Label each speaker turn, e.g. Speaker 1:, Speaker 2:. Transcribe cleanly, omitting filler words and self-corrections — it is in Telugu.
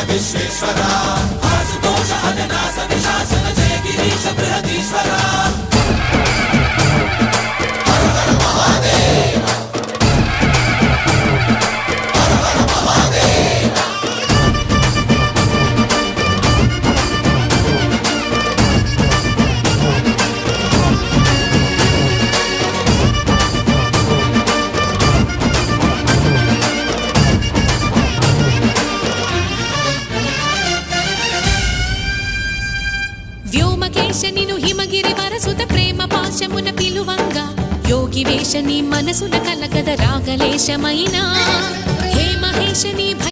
Speaker 1: విశ్వేశ్వరా ఆశుతోష అజనాస విశాసన జయ గిరీశ బృహదీశ్వరా
Speaker 2: వ్యోమకేశనిను హిమగిరి వరసుత ప్రేమ పాశమున పిలువంగా యోగి వేషని మనసున కలకద రాగలేశమైనా హే మహేశని